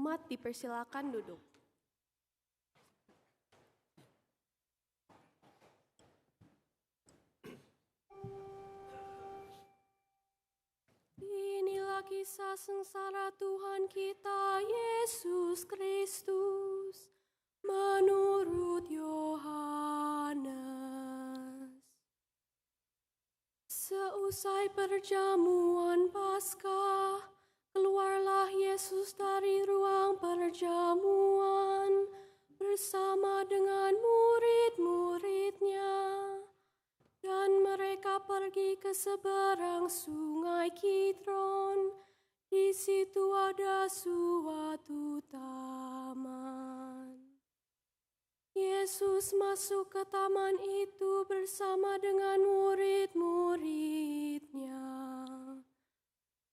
umat dipersilakan duduk. Inilah kisah sengsara Tuhan kita Yesus Kristus menurut Yohanes. Seusai perjamuan Paskah, keluarlah Yesus dari ruang perjamuan bersama dengan murid-muridnya. Dan mereka pergi ke seberang sungai Kidron. Di situ ada suatu taman. Yesus masuk ke taman itu bersama dengan murid-muridnya.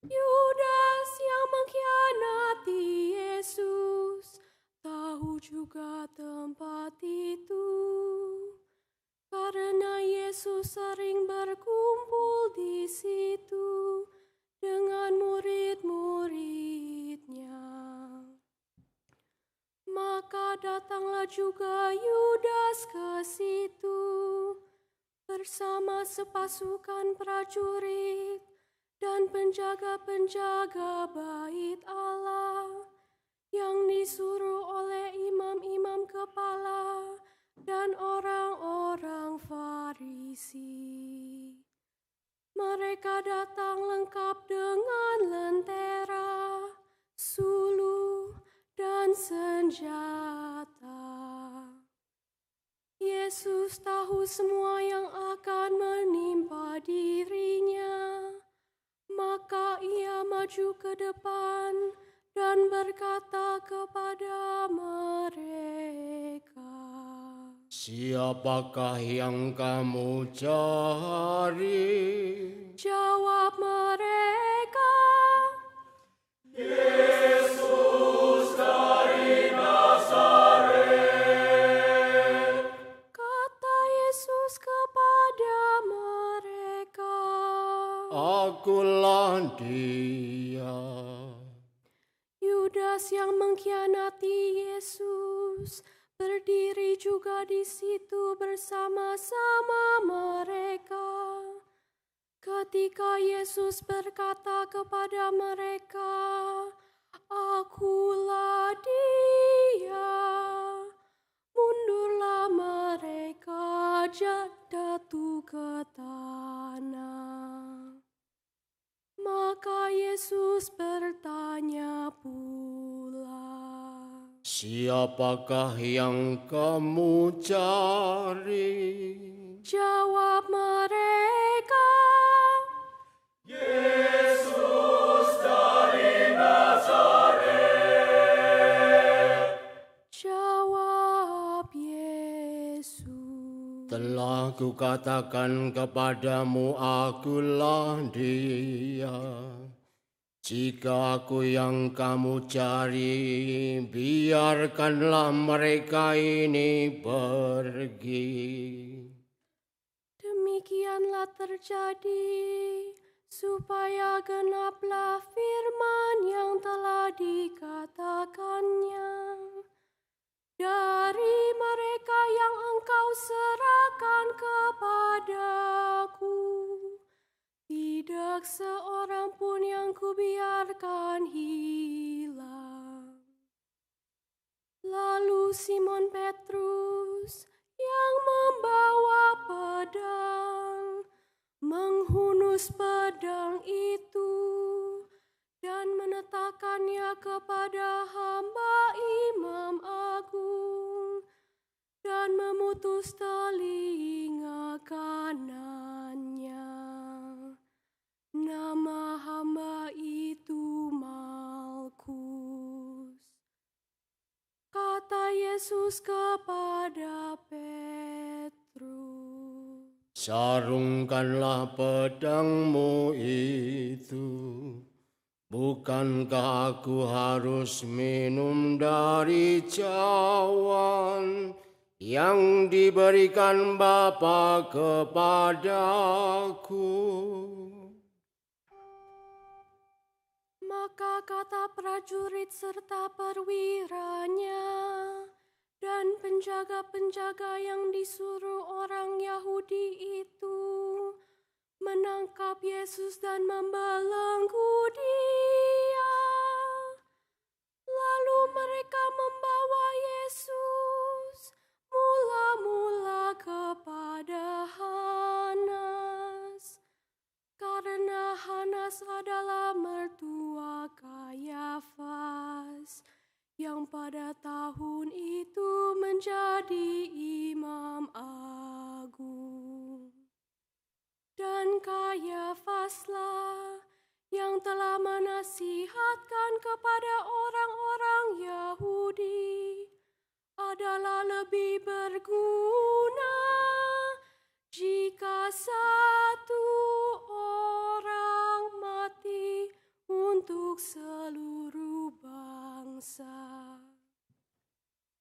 Yudas yang mengkhianati Yesus tahu juga tempat itu, karena Yesus sering berkumpul di situ dengan murid-muridnya. Maka datanglah juga Yudas ke situ bersama sepasukan prajurit dan penjaga-penjaga bait Allah yang disuruh oleh imam-imam kepala dan orang-orang Farisi. Mereka datang lengkap dengan lentera, suluh, dan senjata. Yesus tahu semua yang akan menimpa dirinya, maka ia maju ke depan dan berkata kepada mereka, "Siapakah yang kamu cari?" Jawab mereka, "Yesus dari Nazaret." kata Yesus kepada mereka, "Akulah dia." Yudas yang mengkhianati Yesus berdiri juga di situ bersama-sama mereka. Ketika Yesus berkata kepada mereka, "Akulah dia," mundurlah mereka jatuh ke tanah. Maka Yesus bertanya pula, "Siapakah yang kamu cari?" Jawab mereka, "Yesus dari Nazaret." Jawab Yesus, "Telah kukatakan kepadamu, akulah dia. Jika aku yang kamu cari, biarkanlah mereka ini pergi." Demikianlah terjadi supaya genaplah firman yang telah dikatakannya. Dari mereka yang engkau serahkan kepadaku, tidak seorang pun yang kubiarkan hilang. Lalu Simon Petrus yang membawa pedang menghunus pedang itu dan menetakannya kepada hamba imam agung dan memutus telinga kanannya. Nama hamba itu Malkus. Kata Yesus kepada Petrus, "Sarungkanlah pedangmu itu. Bukankah aku harus minum dari cawan yang diberikan Bapa kepadaku?" Maka kata prajurit serta perwiranya dan penjaga-penjaga yang disuruh orang Yahudi itu menangkap Yesus dan membelenggu Dia. Lalu mereka membawa Yesus mula-mula kepada Hanas, karena Hanas adalah mertua Kayafas, yang pada tahun itu menjadi imam agung. Dan Kayafaslah yang telah menasihatkan kepada orang-orang Yahudi adalah lebih berguna jika satu orang mati untuk seluruh bangsa.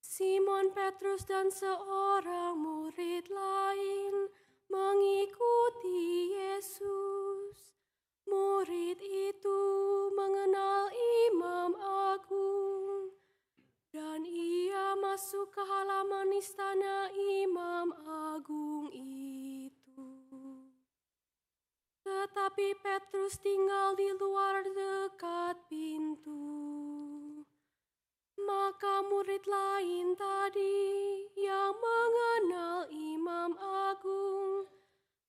Simon Petrus dan seorang murid lain mengikuti Yesus. Murid itu mengenal imam agung, dan ia masuk ke halaman istana imam agung itu. Tetapi Petrus tinggal di luar dekat pintu. Maka murid lain tadi yang mengenal imam agung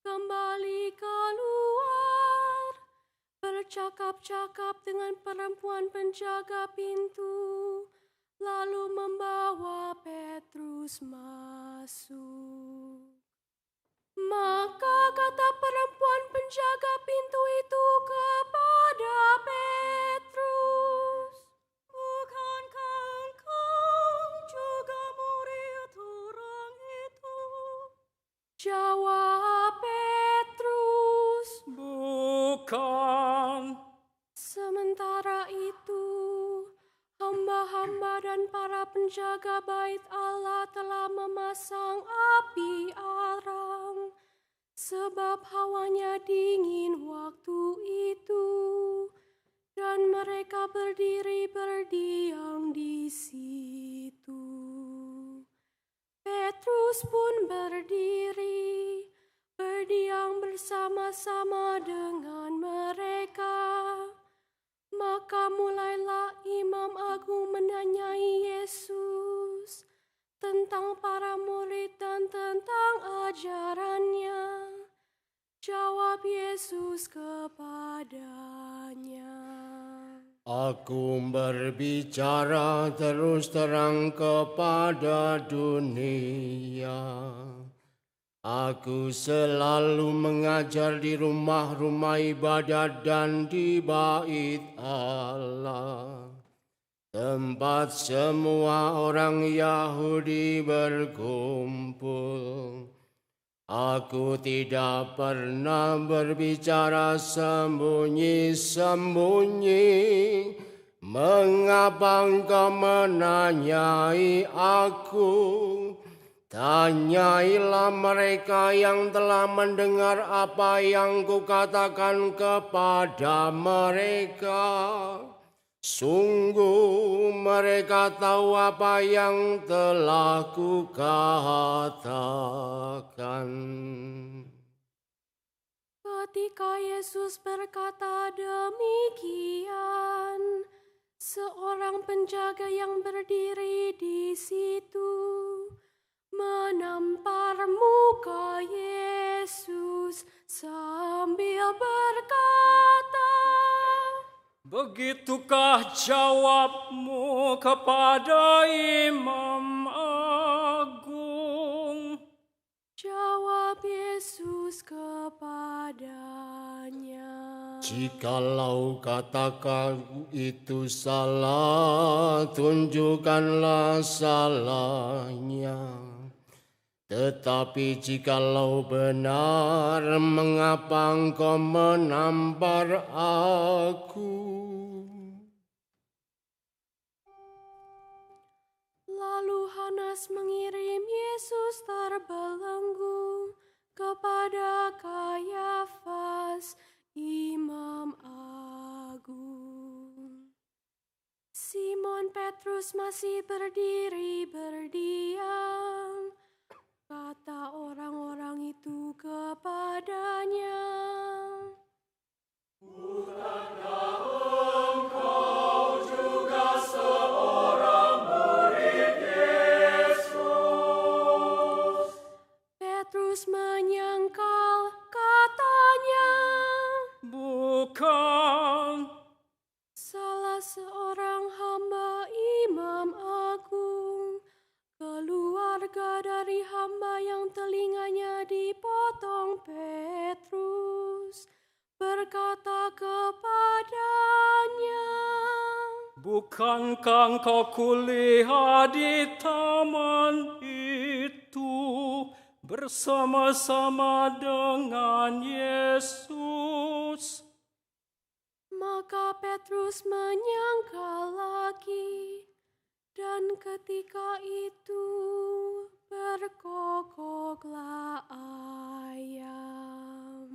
kembali keluar, bercakap-cakap dengan perempuan penjaga pintu, lalu membawa Petrus masuk. Maka kata perempuan penjaga pintu itu kepada Petrus, "Bukankah engkau juga murid orang itu?" Jawab Petrus, "Bukan." Sementara itu, hamba-hamba dan para penjaga bait Allah telah memasang api arang, sebab hawanya dingin waktu itu, dan mereka berdiri berdiam di situ. Petrus pun berdiri, berdiam bersama-sama dengan mereka. Maka mulailah imam agung menanyai Yesus tentang para murid dan tentang ajarannya. Jawab Yesus kepadanya, Aku berbicara terus terang kepada dunia. Aku selalu mengajar di rumah-rumah ibadat dan di bait Allah, tempat semua orang Yahudi berkumpul. Aku tidak pernah berbicara sembunyi-sembunyi. Mengapa engkau menanyai aku? Tanyailah mereka yang telah mendengar apa yang kukatakan kepada mereka. Sungguh mereka tahu apa yang telah kukatakan. Ketika Yesus berkata demikian, seorang penjaga yang berdiri di situ menampar muka Yesus sambil berkata, Begitukah jawabmu kepada imam agung? Jawab Yesus kepadanya, Jikalau katakan itu salah, tunjukkanlah salahnya. Tetapi jikalau benar, mengapa engkau menampar aku? Lalu Hanas mengirim Yesus terbelenggu kepada Kayafas, imam agung. Petrus masih berdiri berdiam. Kata orang-orang itu kepadanya, "Bukankah engkau juga seorang murid Yesus?" Petrus menyangkal, katanya, "Bukan." salah seorang hamba imam agung, keluarga dari hamba yang telinganya dipotong Petrus, berkata kepadanya, "Bukankah engkau kulihat di taman itu bersama-sama dengan Yesus?" Maka Petrus menyangkal lagi, dan ketika itu berkokoklah ayam.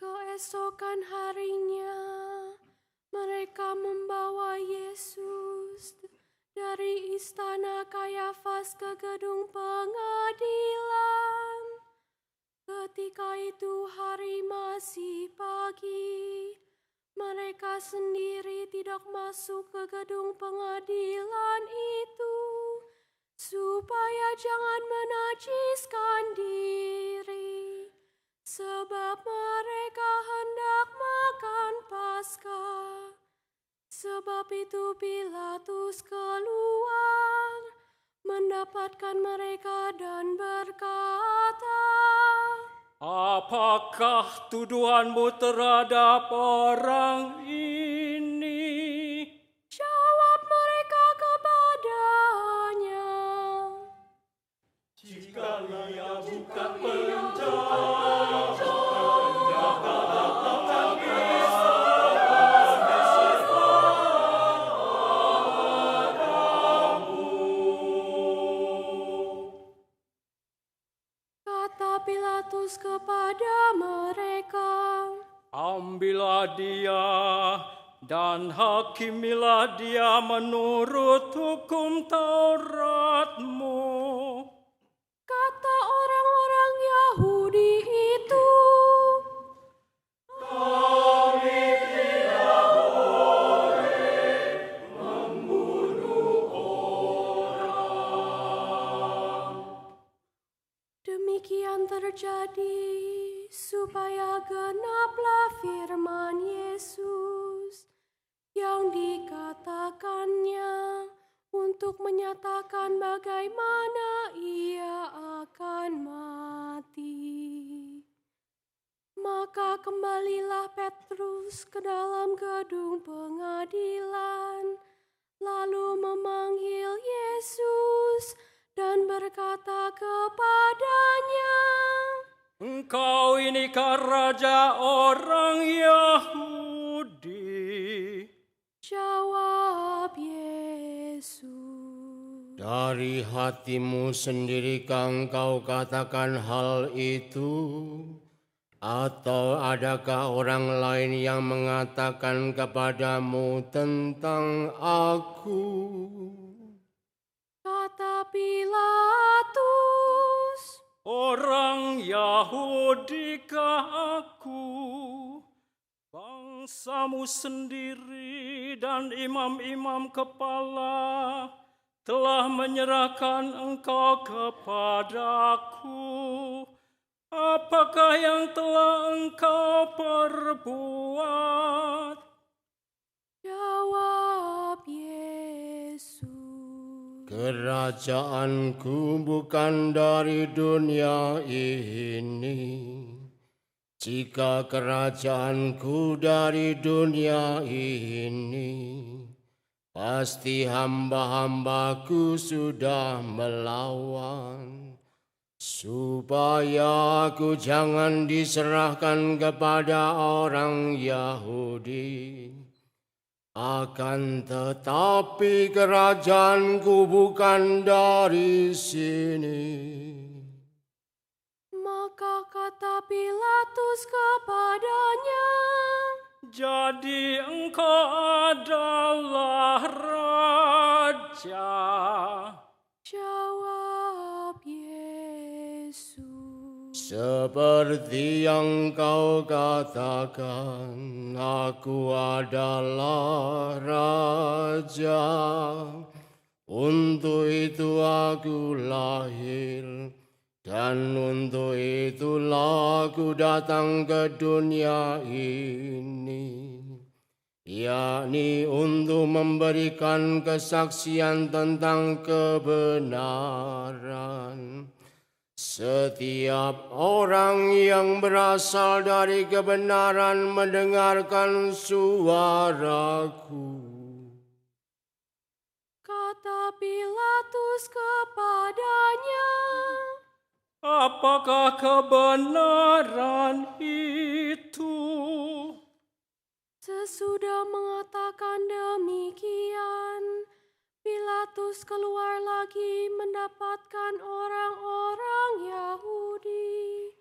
Keesokan harinya, mereka membawa Yesus dari istana Kayafas ke gedung pengadilan. Ketika itu hari masih pagi, mereka sendiri tidak masuk ke gedung pengadilan itu, supaya jangan menajiskan diri, sebab mereka hendak makan Paskah. Sebab itu Pilatus keluar, mendapatkan mereka dan berkata, "Apakah tuduhanmu terhadap orang ini?" Jawab mereka kepadanya, "Jika ia bukan penjahat, kata Pilatus kepada mereka, ambillah dia dan hakimilah dia menurut hukum Tauratmu." kata orang-orang Yahudi itu, demikian terjadi supaya genaplah firman Yesus yang dikatakannya untuk menyatakan bagaimana ia akan mati. Maka kembalilah Petrus ke dalam gedung pengadilan, lalu memanggil Yesus dan berkata kepadanya, "Engkau inikah raja orang Yahudi?" Jawab Yesus, Dari hatimu sendirikah engkau katakan hal itu? Atau adakah orang lain yang mengatakan kepadamu tentang aku? kata Pilatus. "Orang Yahudikah aku?" bangsamu sendiri dan imam-imam kepala telah menyerahkan engkau kepadaku. Apakah yang telah engkau perbuat? Jawab Yesus. Kerajaanku bukan dari dunia ini. Jika kerajaanku dari dunia ini, pasti hamba-hambaku sudah melawan, supaya aku jangan diserahkan kepada orang Yahudi. Akan tetapi kerajaanku bukan dari sini. Maka kata Pilatus kepadanya, Jadi engkau adalah raja. jawab Yesus. Seperti yang kau katakan, aku adalah raja. Untuk itu aku lahir, dan untuk itulah aku datang ke dunia ini, yakni untuk memberikan kesaksian tentang kebenaran. Setiap orang yang berasal dari kebenaran mendengarkan suaraku. Kata Pilatus kepadanya, Apakah kebenaran itu? sesudah mengatakan demikian, Pilatus keluar lagi mendapatkan orang-orang Yahudi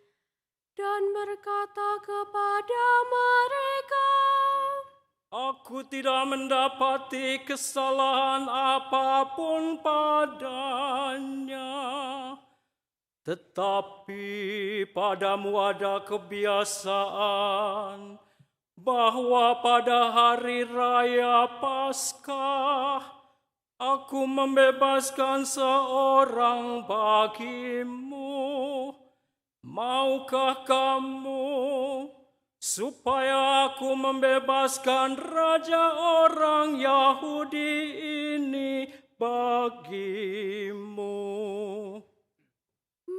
dan berkata kepada mereka, Aku tidak mendapati kesalahan apapun padanya. Tetapi padamu ada kebiasaan bahwa pada hari raya Paskah aku membebaskan seorang bagimu. Maukah kamu supaya aku membebaskan raja orang Yahudi ini bagimu?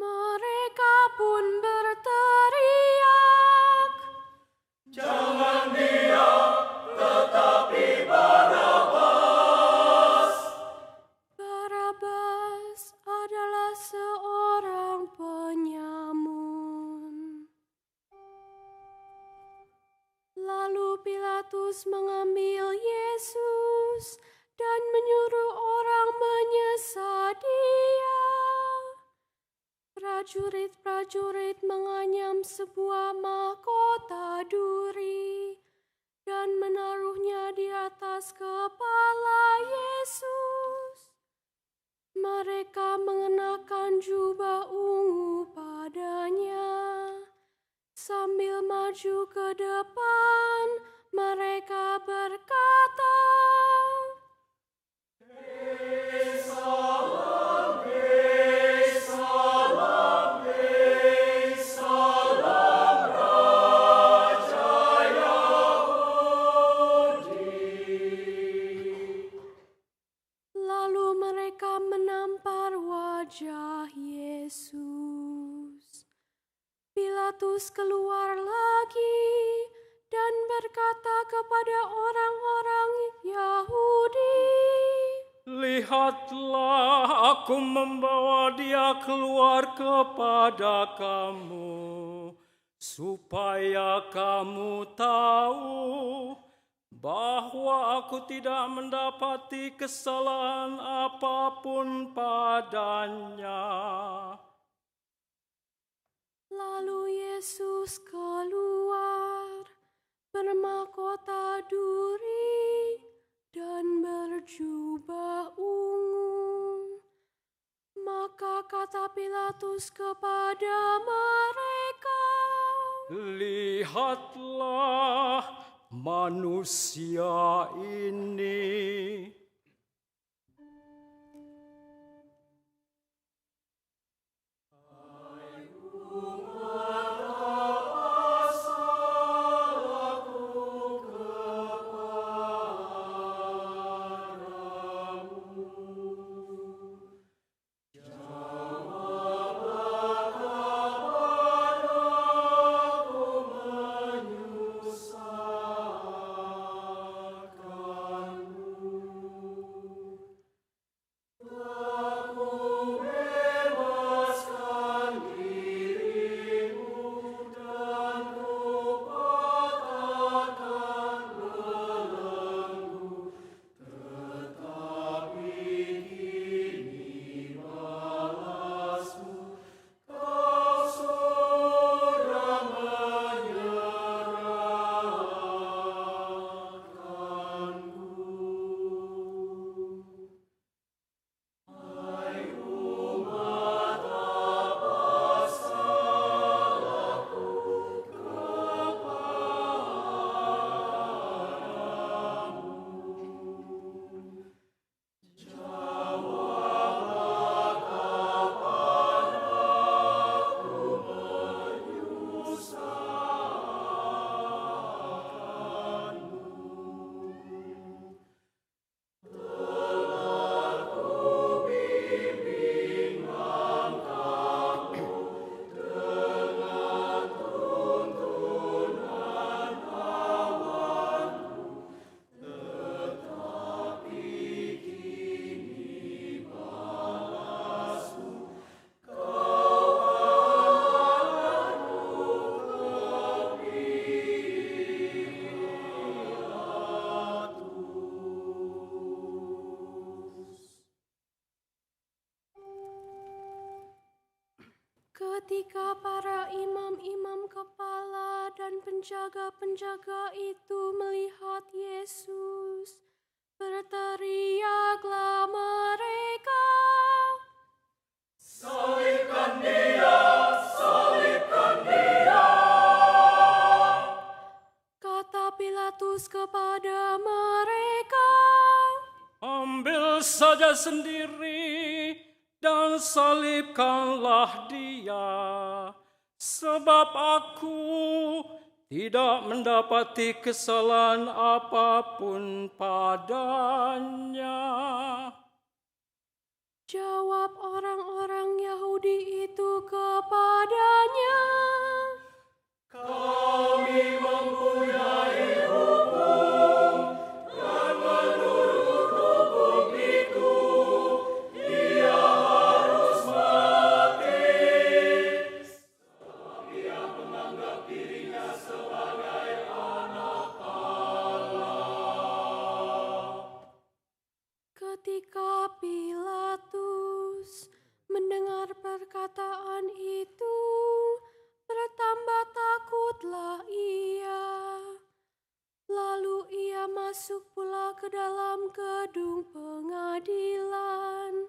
Mereka pun berteriak, Jangan dia, tetapi Barabas. Barabas adalah seorang penyamun. Lalu Pilatus mengambil Yesus dan menyuruh orang menyesat Dia. Prajurit-prajurit menganyam sebuah mahkota duri dan menaruhnya di atas kepala Yesus. Mereka mengenakan jubah ungu padanya. Sambil maju ke depan, mereka berkata, lalu mereka menampar wajah Yesus. Pilatus keluar lagi dan berkata kepada orang-orang Yahudi, Lihatlah, aku membawa dia keluar kepada kamu, supaya kamu tahu bahwa aku tidak mendapati kesalahan apapun padanya. Lalu Yesus keluar bermahkota duri dan berjubah ungu. Maka kata Pilatus kepada mereka, Lihatlah, manusia ini. Ketika para imam-imam kepala dan penjaga-penjaga itu melihat Yesus, berteriaklah mereka, Salibkan dia, salibkan dia. kata Pilatus kepada mereka, Ambil saja sendiri dan salibkanlah dia, sebab aku tidak mendapati kesalahan apapun padanya. jawab orang-orang Yahudi itu kepadanya, Kami mempunyai hukum, dan menurut hukum itu dia harus mati. Sebab dia menganggap dirinya sebagai anak Allah. Ketika Pilatus mendengar perkataan itu, bertambah takutlah ia. Lalu ia masuk pula ke dalam gedung pengadilan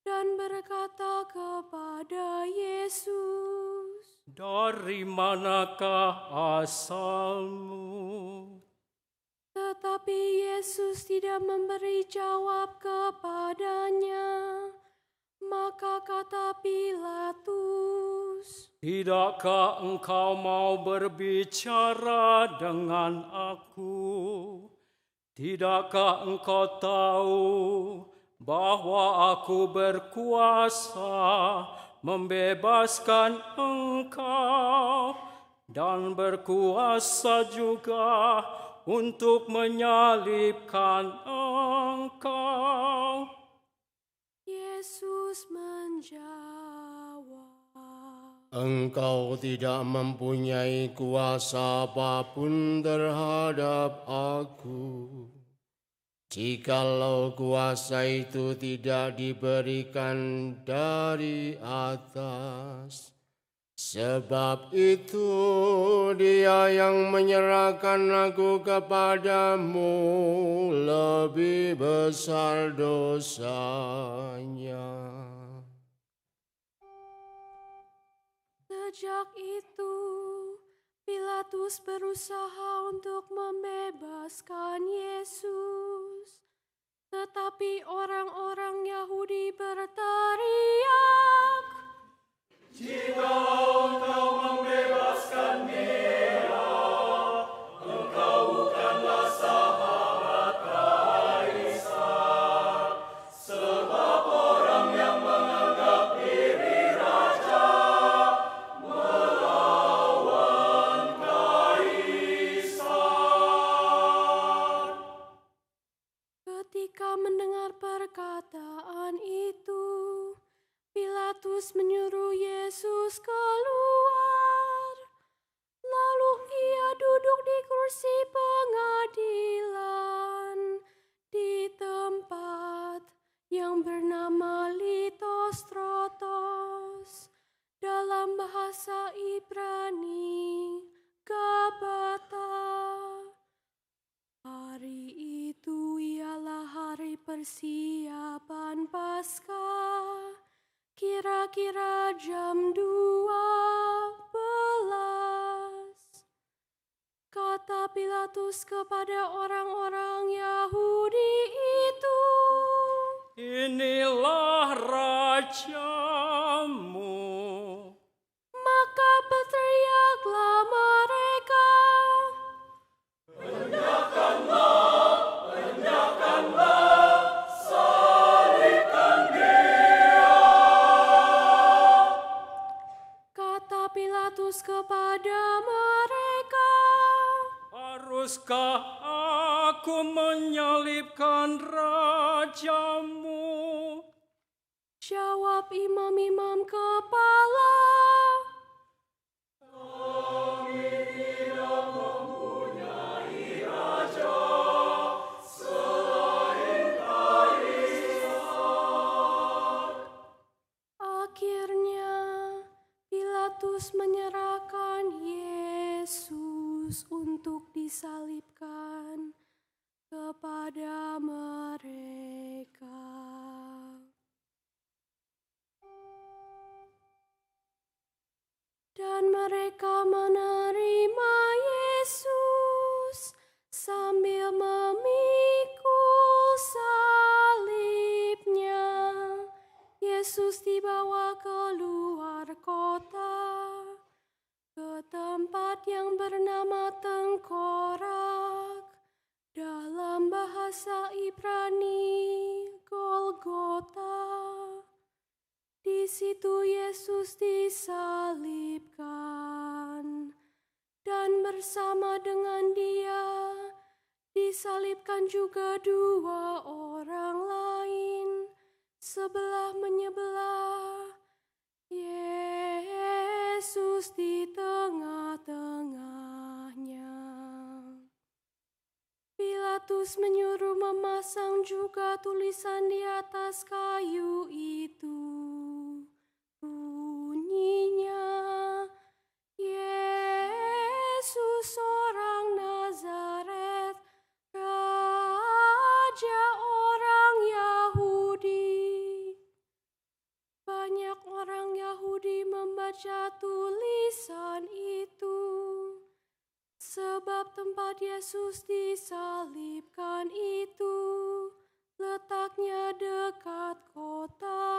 dan berkata kepada Yesus, Dari manakah asalmu? tetapi Yesus tidak memberi jawab kepadanya. Maka kata Pilatus, Tidakkah engkau mau berbicara dengan aku? Tidakkah engkau tahu bahwa aku berkuasa membebaskan engkau dan berkuasa juga untuk menyalibkan engkau? Yesus menjawab, Engkau tidak mempunyai kuasa apapun terhadap aku, jikalau kuasa itu tidak diberikan dari atas. Sebab itu dia yang menyerahkan aku kepadamu lebih besar dosanya. Sejak itu Pilatus berusaha untuk membebaskan membebaskan Yesus. Tetapi orang-orang Yahudi berteriak, "Jika engkau membebaskan Dia, engkau bukanlah sahabat Kaisar, sebab orang yang menganggap diri raja melawan Kaisar." Ketika mendengar perkataan itu, Pilatus menyuruh Yesus keluar. Lalu ia duduk di kursi pengadilan di tempat yang bernama Litostrotos, dalam bahasa Ibrani Gabata. Hari itu ialah hari persiapan Paskah, kira-kira jam 12. Kata Pilatus kepada orang-orang Yahudi itu, "Inilah rajamu." maka berteriaklah mereka, Kata Pilatus kepada mereka, "Haruskah aku menyalibkan rajamu?" Jawab imam-imam kepala, akhirnya Pilatus menyerahkan Yesus untuk disalibkan kepada mereka. Dan mereka menerima Yesus sambil memikul salibnya. Yesus dibawa keluar kota ke tempat yang bernama Tengkorak, dalam bahasa Ibrani Golgota. Di situ Yesus disalibkan, dan bersama dengan Dia disalibkan juga dua orang lain, sebelah menyebelah, Yesus di tengah-tengahnya. Pilatus menyuruh memasang juga tulisan di atas kayu itu. Bunyinya, Yesus orang Nazaret, Raja orang Yahudi. Banyak orang Yahudi membaca tulisan itu, sebab tempat Yesus disalibkan itu letaknya dekat kota.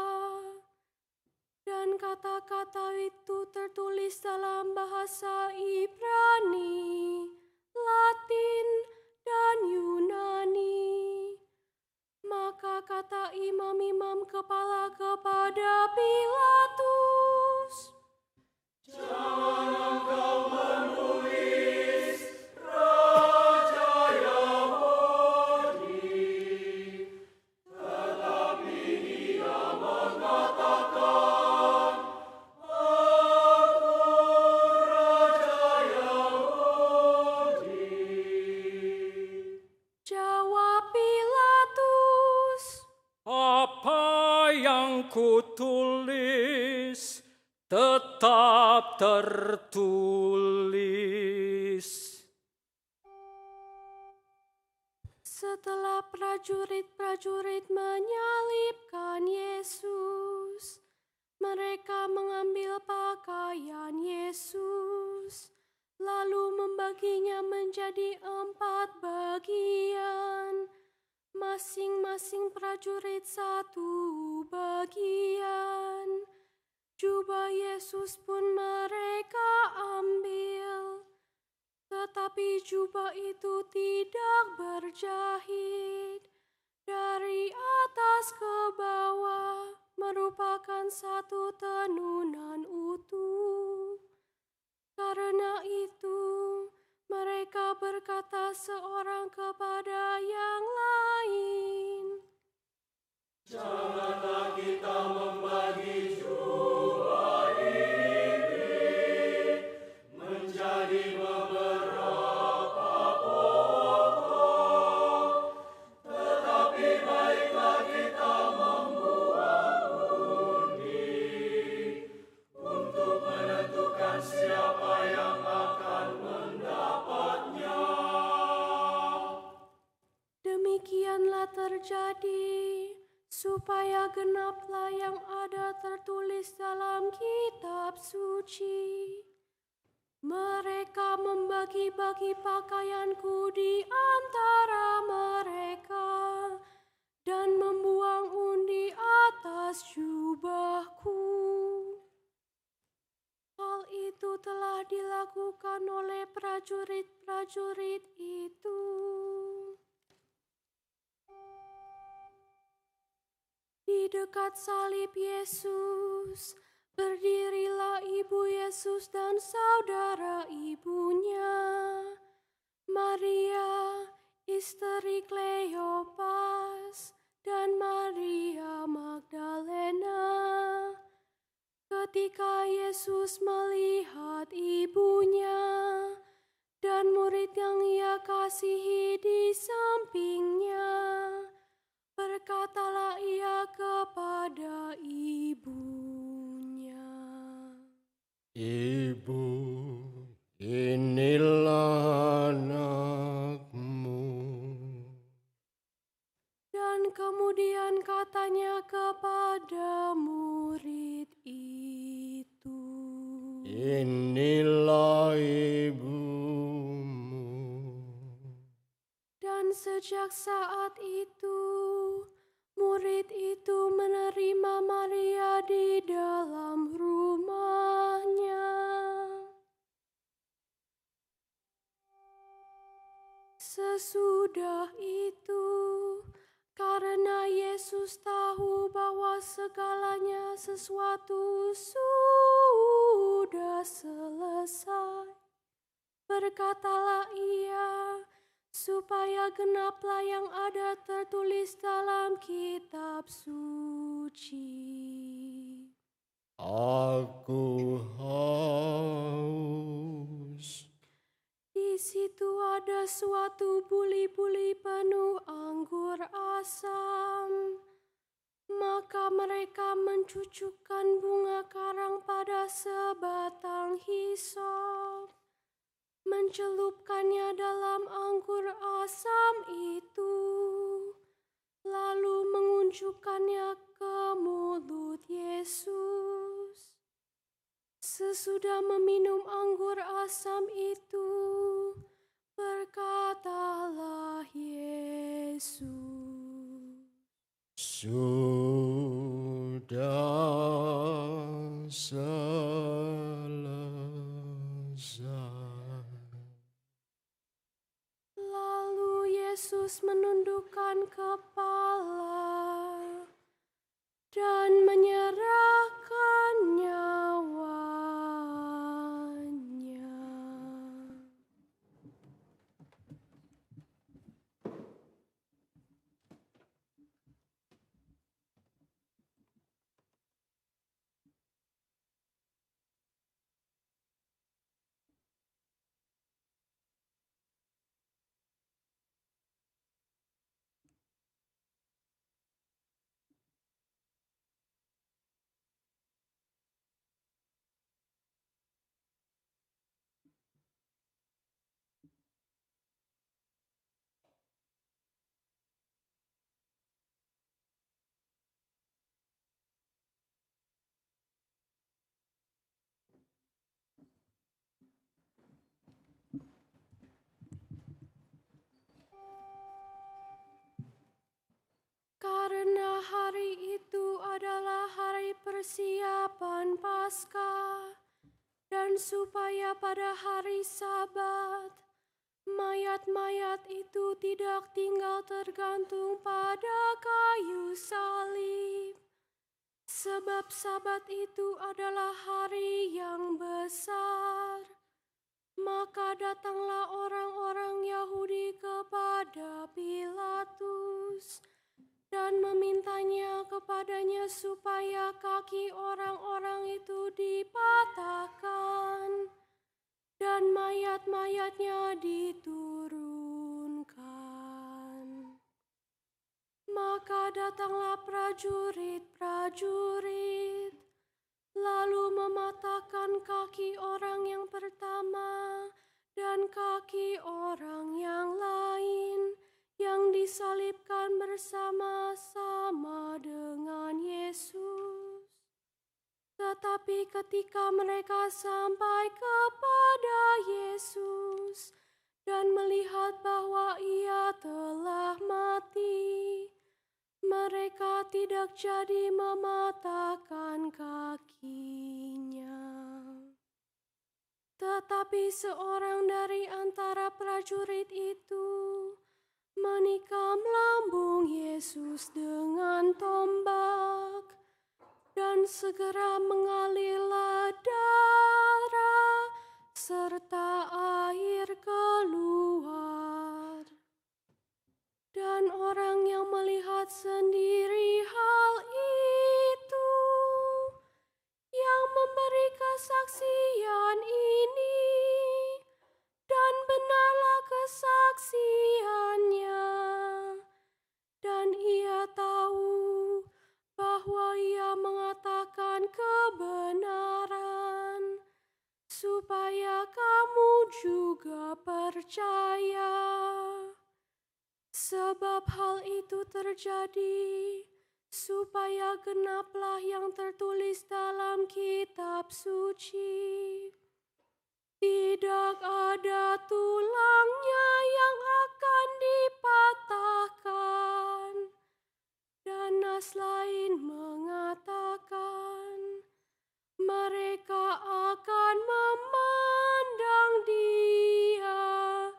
Dan kata-kata itu tertulis dalam bahasa Ibrani, Latin, dan Yunani. Maka kata imam-imam kepala kepada Pilatus, Jangan engkau menulis Raja Yahudi, tetapi dia mengatakan, "Aku Raja Yahudi." jawab Pilatus, Apa yang kutulis tetap tertulis. Setelah prajurit-prajurit menyalibkan Yesus, mereka mengambil pakaian Yesus, lalu membaginya menjadi 4 bagian, masing-masing prajurit 1 bagian. Jubah Yesus pun mereka ambil, tetapi jubah itu tidak berjahit. Dari atas ke bawah merupakan satu tenunan utuh. Karena itu, mereka berkata seorang kepada yang lain, Janganlah kita membagi jubah ini menjadi beberapa pokok, tetapi baiklah kita membuat undi untuk menentukan siapa yang akan mendapatnya. demikianlah terjadi, supaya genaplah yang ada tertulis dalam kitab suci. Mereka membagi-bagi pakaianku di antara mereka dan membuang undi atas jubahku. Hal itu telah dilakukan oleh prajurit-prajurit itu. Di dekat salib Yesus, berdirilah ibu Yesus dan saudara ibunya, Maria, istri Kleopas, dan Maria Magdalena. Ketika Yesus melihat ibunya dan murid yang ia kasihi di sampingnya, berkatalah ia kepada ibunya, Ibu, inilah anakmu. dan kemudian katanya kepada murid itu, Inilah ibumu. dan sejak saat itu murid itu menerima Maria di dalam rumahnya. Sesudah itu, karena Yesus tahu bahwa segalanya sesuatu sudah selesai, berkatalah ia, supaya genaplah yang ada tertulis dalam kitab suci. Aku haus. Di situ ada suatu buli-buli penuh anggur asam. Maka mereka mencucukkan bunga karang pada sebatang hisop, mencelupkannya dalam anggur asam itu, lalu mengunjukkannya ke mulut Yesus. Sesudah meminum anggur asam itu, berkatalah Yesus, Sudah selesai. lalu Yesus menundukkan kepala dan menyerahkan nyawanya. persiapan Paskah, dan supaya pada hari Sabat mayat-mayat itu tidak tinggal tergantung pada kayu salib. Sebab Sabat itu adalah hari yang besar. Maka datanglah orang-orang Yahudi kepada Pilatus dan memintanya kepadanya supaya kaki orang-orang itu dipatahkan dan mayat-mayatnya diturunkan. Maka datanglah prajurit-prajurit, lalu mematahkan kaki orang yang pertama dan kaki orang yang lain yang disalibkan bersama-sama dengan Yesus. Tetapi ketika mereka sampai kepada Yesus dan melihat bahwa Ia telah mati, mereka tidak jadi mematahkan kakinya. Tetapi seorang dari antara prajurit itu menikam lambung Yesus dengan tombak, dan segera mengalirlah darah serta air keluar. Dan orang yang melihat sendiri hal itu, yang memberi kesaksian ini, dan benarlah kesaksiannya, dan ia tahu bahwa ia mengatakan kebenaran, supaya kamu juga percaya. Sebab hal itu terjadi supaya genaplah yang tertulis dalam kitab suci. Tidak ada tulangnya yang akan dipatahkan. Dan nas lain mengatakan, mereka akan memandang Dia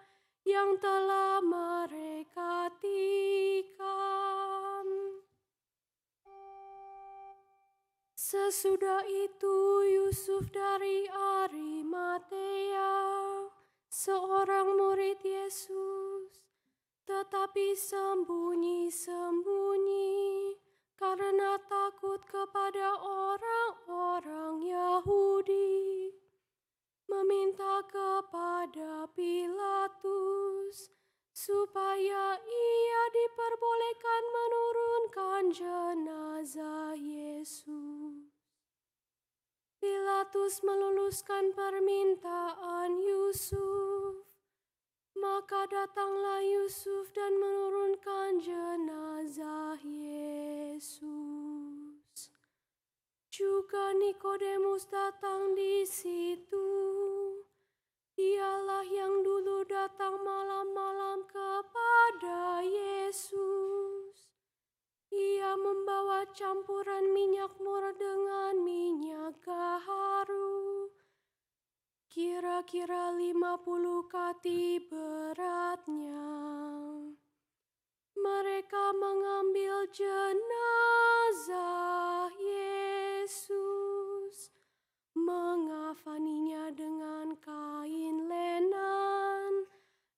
yang telah mereka tikam. Sesudah itu Yusuf dari Arimatea, seorang murid Yesus, tetapi sembunyi-sembunyi karena takut kepada orang-orang Yahudi, meminta kepada Pilatus supaya ia diperbolehkan menurunkan jenazah Yesus. Pilatus meluluskan permintaan Yusuf. Maka datanglah Yusuf dan menurunkan jenazah Yesus. Juga Nikodemus datang di situ. Dialah yang dulu datang malam-malam kepada Yesus. Ia membawa campuran minyak mur dengan minyak gaharu, kira-kira 50 kati beratnya. Mereka mengambil jenazah Yesus, mengafaninya dengan kain lenan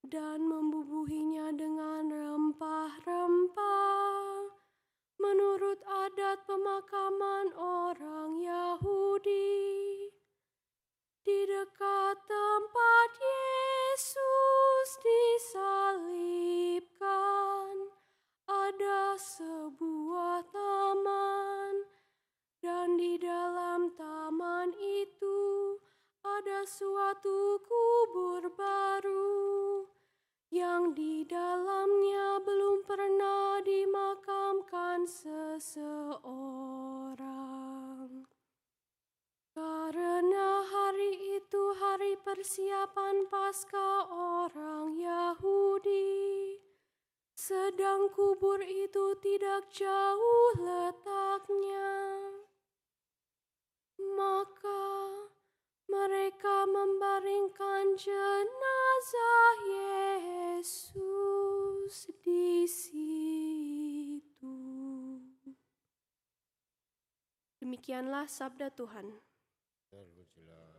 dan membubuhinya dengan rempah-rempah menurut adat pemakaman orang Yahudi. Di dekat tempat Yesus disalibkan ada sebuah taman, dan di dalam taman itu ada suatu kubur baru yang di dalamnya belum pernah dimakamkan seseorang. Karena hari itu hari persiapan Paskah orang Yahudi, sedang kubur itu tidak jauh letaknya. Demikianlah sabda Tuhan. Terpujilah